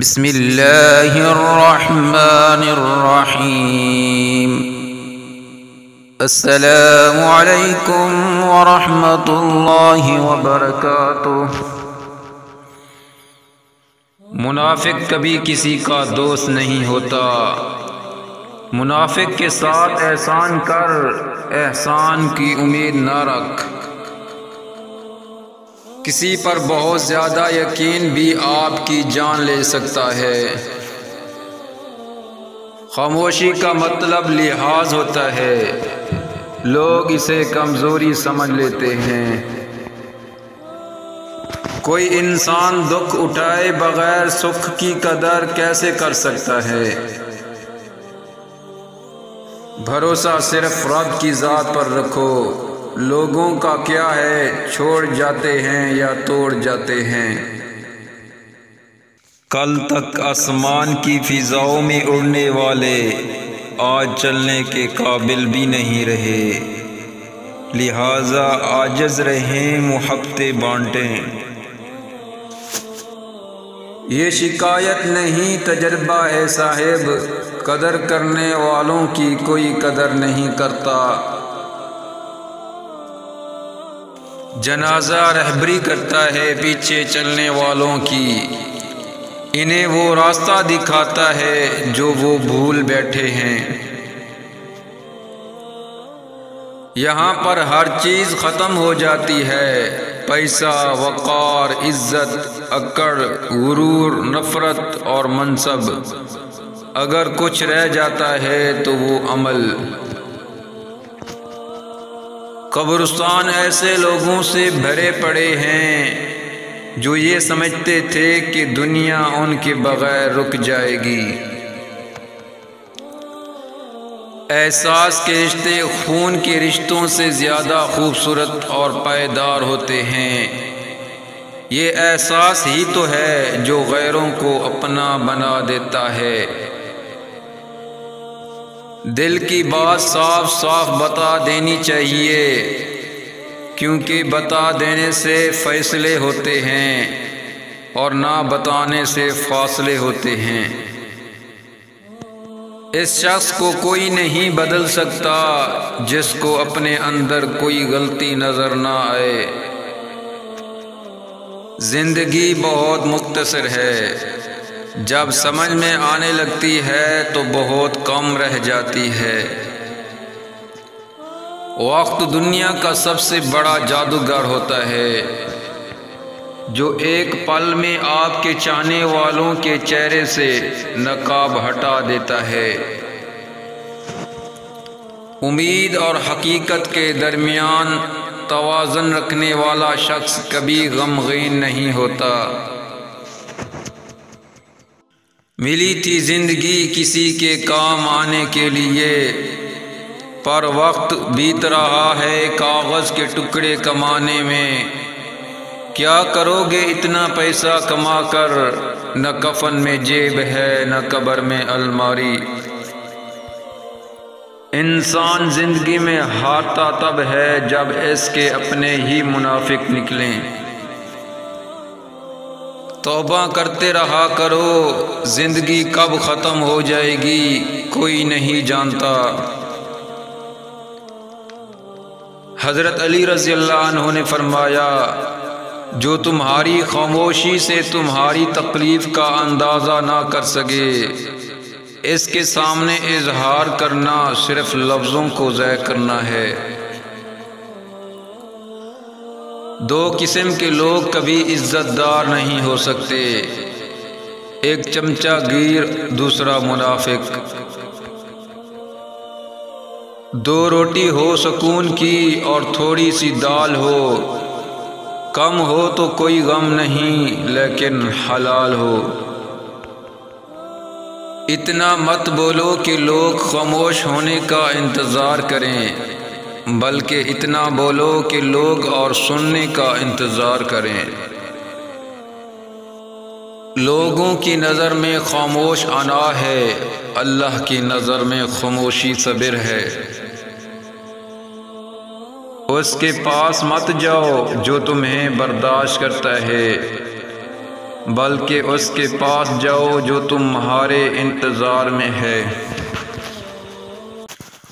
بسم اللہ الرحمن الرحیم۔ السلام علیکم ورحمۃ اللہ وبرکاتہ۔ منافق کبھی کسی کا دوست نہیں ہوتا۔ منافق کے ساتھ احسان کر، احسان کی امید نہ رکھ۔ کسی پر بہت زیادہ یقین بھی آپ کی جان لے سکتا ہے۔ خاموشی کا مطلب لحاظ ہوتا ہے، لوگ اسے کمزوری سمجھ لیتے ہیں۔ کوئی انسان دکھ اٹھائے بغیر سکھ کی قدر کیسے کر سکتا ہے؟ بھروسہ صرف رب کی ذات پر رکھو۔ لوگوں کا کیا ہے، چھوڑ جاتے ہیں یا توڑ جاتے ہیں۔ کل تک آسمان کی فضاؤں میں اڑنے والے آج چلنے کے قابل بھی نہیں رہے، لہذا عاجز رہیں، محبتیں بانٹیں۔ یہ شکایت نہیں تجربہ ہے صاحب، قدر کرنے والوں کی کوئی قدر نہیں کرتا۔ جنازہ رہبری کرتا ہے پیچھے چلنے والوں کی، انہیں وہ راستہ دکھاتا ہے جو وہ بھول بیٹھے ہیں۔ یہاں پر ہر چیز ختم ہو جاتی ہے، پیسہ، وقار، عزت، اکڑ، غرور، نفرت اور منصب۔ اگر کچھ رہ جاتا ہے تو وہ عمل۔ قبرستان ایسے لوگوں سے بھرے پڑے ہیں جو یہ سمجھتے تھے کہ دنیا ان کے بغیر رک جائے گی۔ احساس کے رشتے خون کے رشتوں سے زیادہ خوبصورت اور پائیدار ہوتے ہیں۔ یہ احساس ہی تو ہے جو غیروں کو اپنا بنا دیتا ہے۔ دل کی بات صاف صاف بتا دینی چاہیے، کیونکہ بتا دینے سے فیصلے ہوتے ہیں اور نہ بتانے سے فاصلے ہوتے ہیں۔ اس شخص کو کوئی نہیں بدل سکتا جس کو اپنے اندر کوئی غلطی نظر نہ آئے۔ زندگی بہت مختصر ہے، جب سمجھ میں آنے لگتی ہے تو بہت کم رہ جاتی ہے۔ وقت دنیا کا سب سے بڑا جادوگر ہوتا ہے، جو ایک پل میں آپ کے چاہنے والوں کے چہرے سے نقاب ہٹا دیتا ہے۔ امید اور حقیقت کے درمیان توازن رکھنے والا شخص کبھی غمگین نہیں ہوتا۔ ملی تھی زندگی کسی کے کام آنے کے لیے، پر وقت بیت رہا ہے کاغذ کے ٹکڑے کمانے میں۔ کیا کرو گے اتنا پیسہ کما کر، نہ کفن میں جیب ہے نہ قبر میں الماری۔ انسان زندگی میں ہارتا تب ہے جب اس کے اپنے ہی منافق نکلیں۔ توبہ کرتے رہا کرو، زندگی کب ختم ہو جائے گی کوئی نہیں جانتا۔ حضرت علی رضی اللہ عنہ نے فرمایا، جو تمہاری خاموشی سے تمہاری تکلیف کا اندازہ نہ کر سکے، اس کے سامنے اظہار کرنا صرف لفظوں کو ضائع کرنا ہے۔ دو قسم کے لوگ کبھی عزت دار نہیں ہو سکتے، ایک چمچہ گیر، دوسرا منافق۔ دو روٹی ہو سکون کی اور تھوڑی سی دال ہو، کم ہو تو کوئی غم نہیں لیکن حلال ہو۔ اتنا مت بولو کہ لوگ خاموش ہونے کا انتظار کریں، بلکہ اتنا بولو کہ لوگ اور سننے کا انتظار کریں۔ لوگوں کی نظر میں خاموش انا ہے، اللہ کی نظر میں خاموشی صبر ہے۔ اس کے پاس مت جاؤ جو تمہیں برداشت کرتا ہے، بلکہ اس کے پاس جاؤ جو تمہارے انتظار میں ہے۔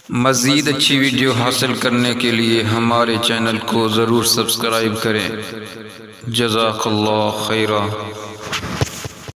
مزید اچھی ویڈیو حاصل کرنے کے لیے ہمارے چینل کو ضرور سبسکرائب کریں۔ جزاک اللہ خیرہ۔